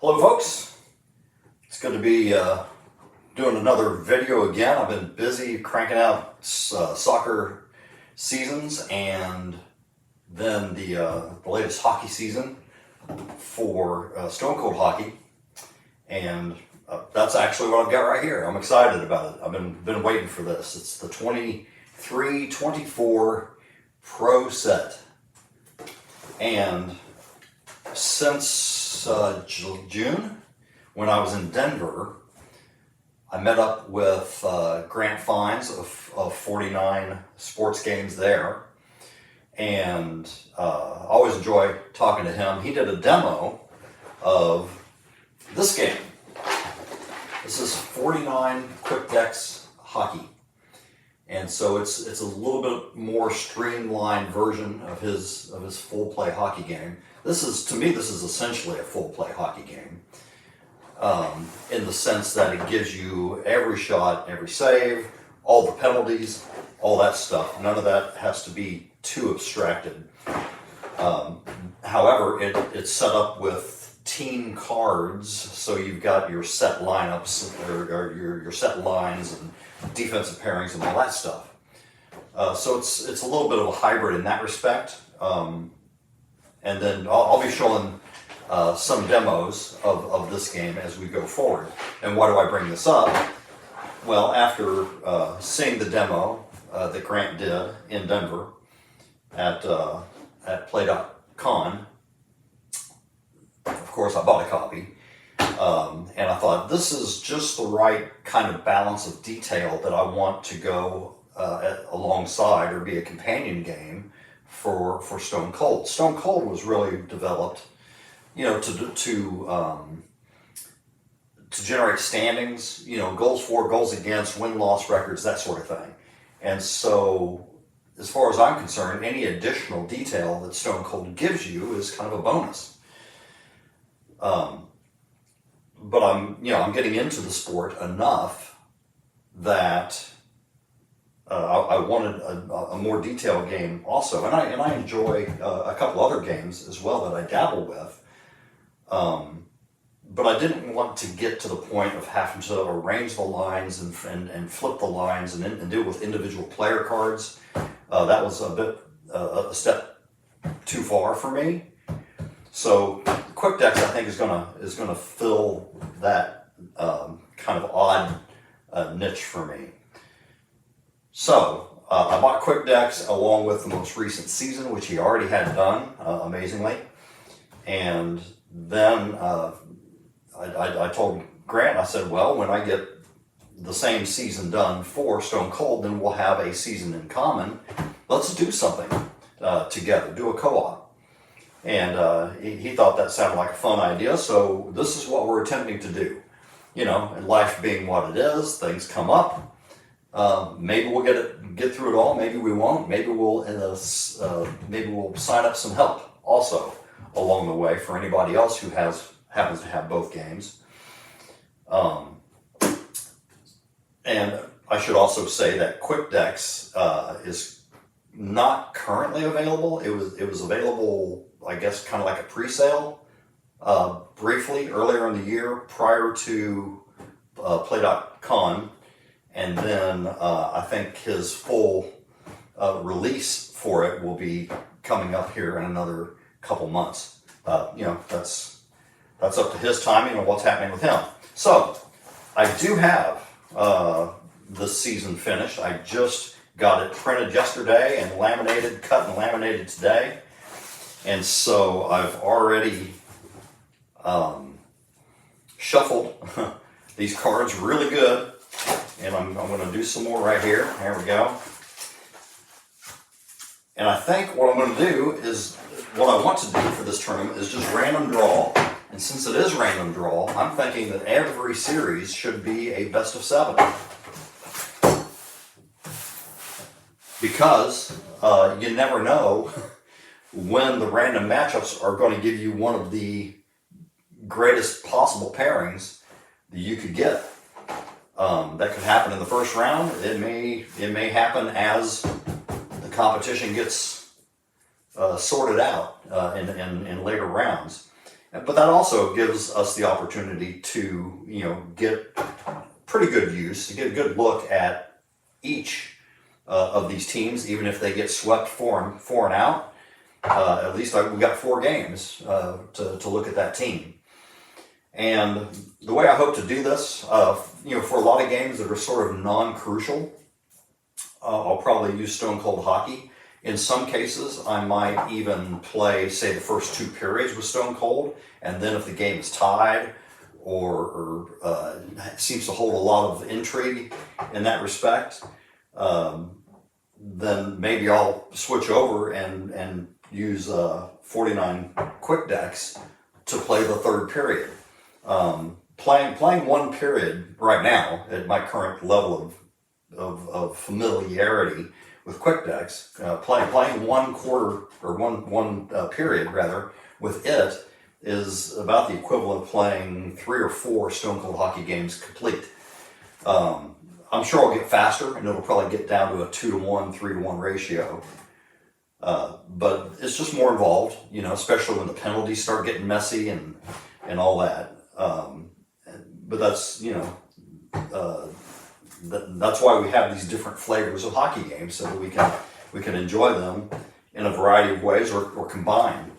Hello folks, it's good to be doing another video again. I've been busy cranking out soccer seasons and then the latest hockey season for Stone Cold Hockey, and that's actually what I've got right here. I'm excited about it. I've been waiting for this. It's the 23-24 Pro Set, and since June, when I was in Denver, I met up with Grant Fines of 49 Sports Games there, and I always enjoy talking to him. He did a demo of this game. This is 49 Quick Decks Hockey, and so it's a little bit more streamlined version of his full play hockey game. This is essentially a full play hockey game, in the sense that it gives you every shot, every save, all the penalties, all that stuff. None of that has to be too abstracted. However, it's set up with team cards, so you've got your set lineups or your set lines and defensive pairings and all that stuff. So it's a little bit of a hybrid in that respect. And then I'll be showing some demos of this game as we go forward. And why do I bring this up? Well, after seeing the demo that Grant did in Denver at Play.con, of course I bought a copy. And I thought this is just the right kind of balance of detail that I want to go alongside or be a companion game for Stone Cold. Stone Cold was really developed, to generate standings, goals for, goals against, win-loss records, that sort of thing. And so, as far as I'm concerned, any additional detail that Stone Cold gives you is kind of a bonus. But I'm getting into the sport enough that I wanted a more detailed game also, and I enjoy a couple other games as well that I dabble with, but I didn't want to get to the point of having to arrange the lines and flip the lines and deal with individual player cards. That was a step too far for me. So Quick Decks, I think, is gonna fill that kind of odd niche for me. So I bought Quick Decks along with the most recent season, which he already had done amazingly. And then I told Grant, I said, well, when I get the same season done for Stone Cold, then we'll have a season in common. Let's do something together, do a co-op. And he thought that sounded like a fun idea, so this is what we're attempting to do. And life being what it is, things come up. Maybe we'll get through it all. Maybe we won't. Maybe we'll sign up some help also along the way for anybody else who happens to have both games. And I should also say that Quick Decks is not currently available. It was available, I guess, kind of like a pre-sale briefly earlier in the year prior to Play.con. And then I think his full release for it will be coming up here in another couple months. That's up to his timing and what's happening with him. So I do have this season finished. I just got it printed yesterday and cut and laminated today. And so I've already shuffled these cards really good. And I'm going to do some more right here. There we go. And I think what I'm going to do is, what I want to do for this tournament is just random draw. And since it is random draw, I'm thinking that every series should be a best of 7. Because you never know when the random matchups are going to give you one of the greatest possible pairings that you could get. That could happen in the first round. It may happen as the competition gets sorted out in later rounds. But that also gives us the opportunity to, get pretty good use, to get a good look at each of these teams, even if they get swept four and out. At least we got 4 games to look at that team. And the way I hope to do this, for a lot of games that are sort of non-crucial, I'll probably use Stone Cold Hockey. In some cases, I might even play, say, the first 2 periods with Stone Cold, and then if the game is tied or seems to hold a lot of intrigue in that respect, then maybe I'll switch over and use 49 quick decks to play the 3rd period. Playing 1 period right now at my current level of familiarity with quick decks, playing 1 quarter or one period rather with it is about the equivalent of playing 3 or 4 Stone Cold Hockey games complete. I'm sure I'll get faster, and it'll probably get down to a 2-to-1, 3-to-1 ratio. But it's just more involved, especially when the penalties start getting messy and all that. But that's, that's why we have these different flavors of hockey games, so that we can enjoy them in a variety of ways or combine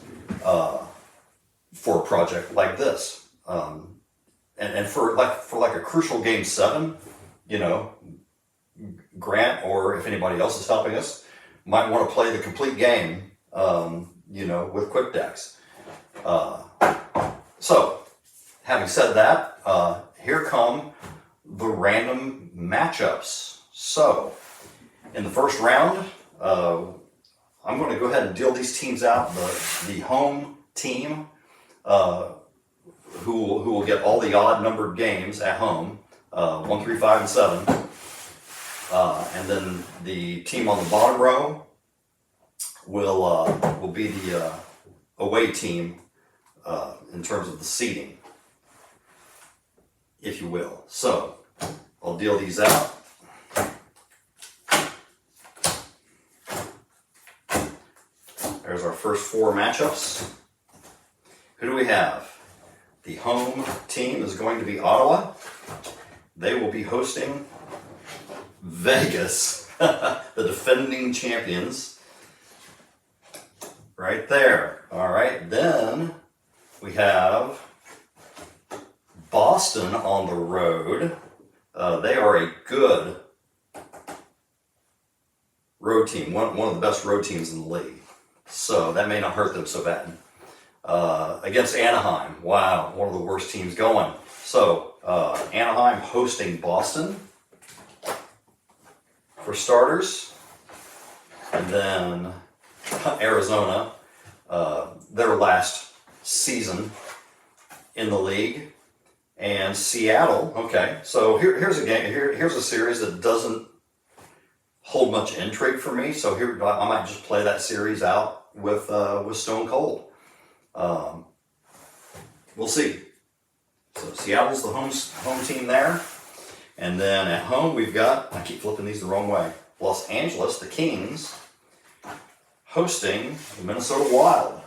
for a project like this. And for a crucial game 7, Grant, or if anybody else is helping us, might want to play the complete game, with quick decks. So, having said that, here come the random matchups. So, in the first round, I'm going to go ahead and deal these teams out. The home team, who will get all the odd numbered games at home, 1, 3, 5, and 7. And then the team on the bottom row will be the away team in terms of the seeding, if you will. So I'll deal these out. There's our first 4 matchups. Who do we have? The home team is going to be Ottawa. They will be hosting Vegas, the defending champions. Right there. All right, then we have Boston on the road. They are a good road team, one of the best road teams in the league. So that may not hurt them so bad. Against Anaheim, wow, one of the worst teams going. So Anaheim hosting Boston for starters, and then Arizona, their last season in the league, and Seattle. Okay, so here's a game. Here's a series that doesn't hold much intrigue for me. So here I might just play that series out with Stone Cold. We'll see. So Seattle's the home team there. And then at home we've got, I keep flipping these the wrong way, Los Angeles, the Kings, hosting the Minnesota Wild.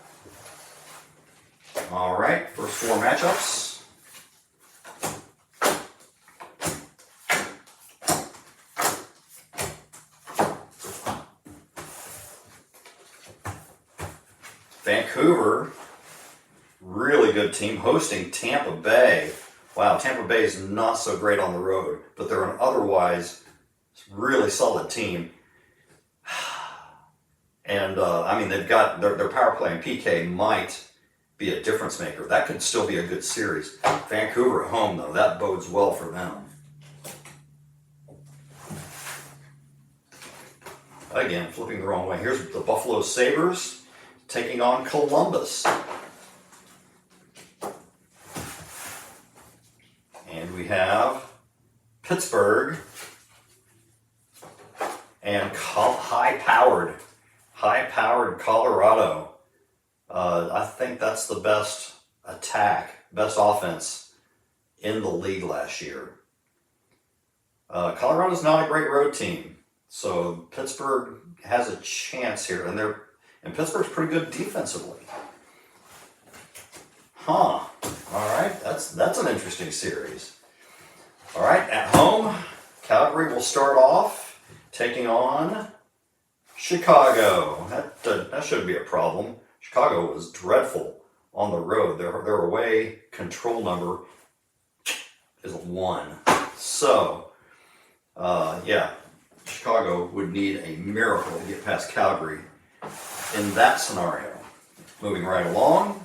All right, first 4 matchups. Vancouver, really good team, hosting Tampa Bay. Wow, Tampa Bay is not so great on the road, but they're an otherwise really solid team. And, they've got their power play and PK might be a difference maker. That could still be a good series. Vancouver at home, though, that bodes well for them. Again, flipping the wrong way. Here's the Buffalo Sabres taking on Columbus. And we have Pittsburgh and high-powered Colorado. I think that's the best offense in the league last year. Colorado's not a great road team, so Pittsburgh has a chance here, and Pittsburgh's pretty good defensively. Huh. All right, that's an interesting series. All right, at home, Calgary will start off taking on Chicago. That shouldn't be a problem. Chicago was dreadful on the road. Their away control number is 1. So, yeah, Chicago would need a miracle to get past Calgary in that scenario. Moving right along.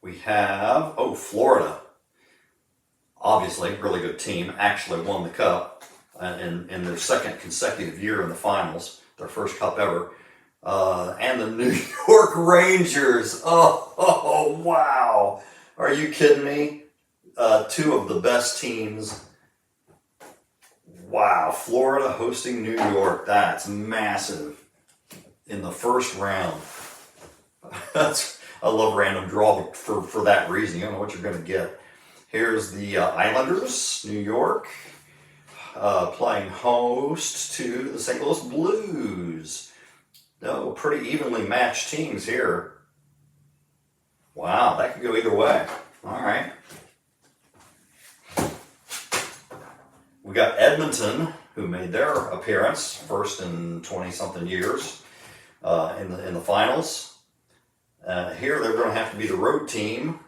We have, Florida. Obviously, really good team. Actually won the cup in their second consecutive year in the finals. Their first cup ever. And the New York Rangers. Oh, wow. Are you kidding me? 2 of the best teams. Wow. Florida hosting New York. That's massive. In the first round. I love random draw for that reason. You don't know what you're going to get. Here's the Islanders, New York, playing host to the St. Louis Blues. No, pretty evenly matched teams here. Wow, that could go either way. All right. We got Edmonton, who made their appearance first in 20-something years in the finals. Here they're going to have to be the road team.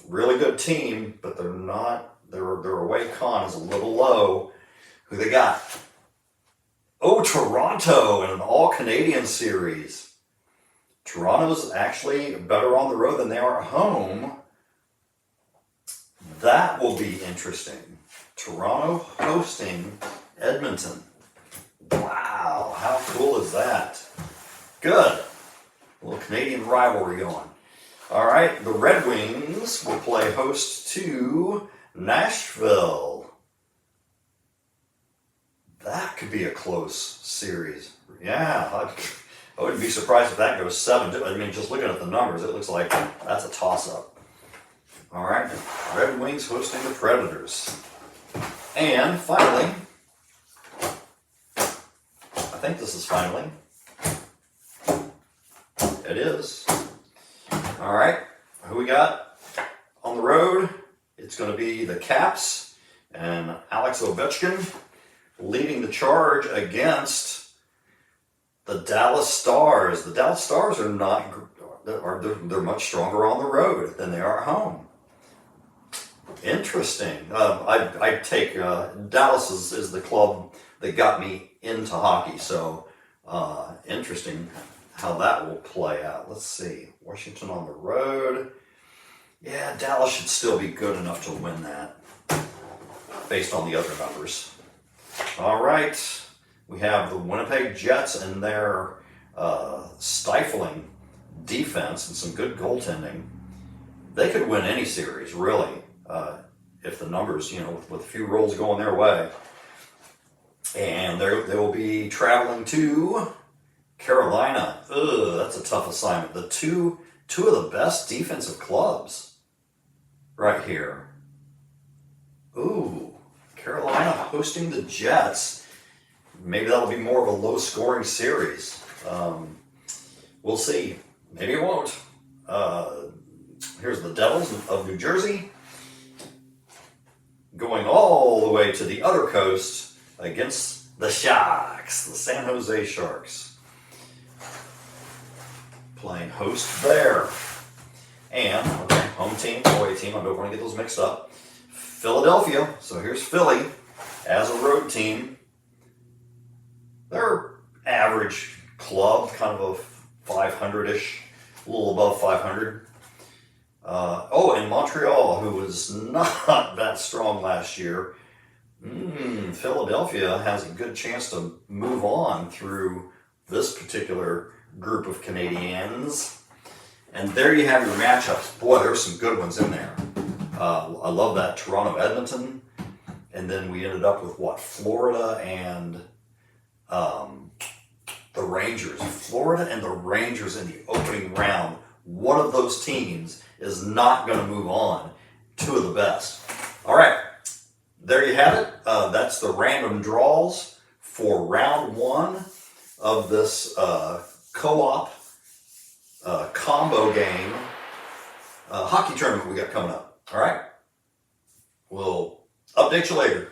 Really good team, but they're not. Their away con is a little low. Who they got? Toronto in an all-Canadian series. Toronto's actually better on the road than they are at home. That will be interesting. Toronto hosting Edmonton. Wow, how cool is that? Good. A little Canadian rivalry going. All right, the Red Wings will play host to Nashville. That could be a close series. Yeah, I wouldn't be surprised if that goes 7. I mean, just looking at the numbers, it looks like that's a toss-up. All right, Red Wings hosting the Predators. And finally, I think this is finally. It is. All right, who we got on the road? It's going to be the Caps and Alex Ovechkin leading the charge against the Dallas Stars. The Dallas Stars are they're much stronger on the road than they are at home. Interesting. I take Dallas is the club that got me into hockey, so interesting how that will play out. Let's see. Washington on the road. Yeah, Dallas should still be good enough to win that based on the other numbers. All right. We have the Winnipeg Jets and their stifling defense and some good goaltending. They could win any series, really, if the numbers, with a few rolls going their way. And they will be traveling to Carolina. That's a tough assignment. The two of the best defensive clubs right here. Ooh, Carolina hosting the Jets. Maybe that'll be more of a low-scoring series. We'll see. Maybe it won't. Here's the Devils of New Jersey going all the way to the other coast against the Sharks, the San Jose Sharks. Playing host there. And, home team, away team, I don't want to get those mixed up. Philadelphia, so here's Philly as a road team. They're average club, kind of a 500-ish, a little above 500. And Montreal, who was not that strong last year. Philadelphia has a good chance to move on through this particular group of Canadians. And there you have your matchups. Boy, there's some good ones in there. I love that Toronto-Edmonton. And then we ended up with, Florida and the Rangers. Florida and the Rangers in the opening round. One of those teams is not going to move on. 2 of the best. All right. there you have it. That's the random draws for round one of this co-op combo game hockey tournament we got coming up. All right. We'll update you later.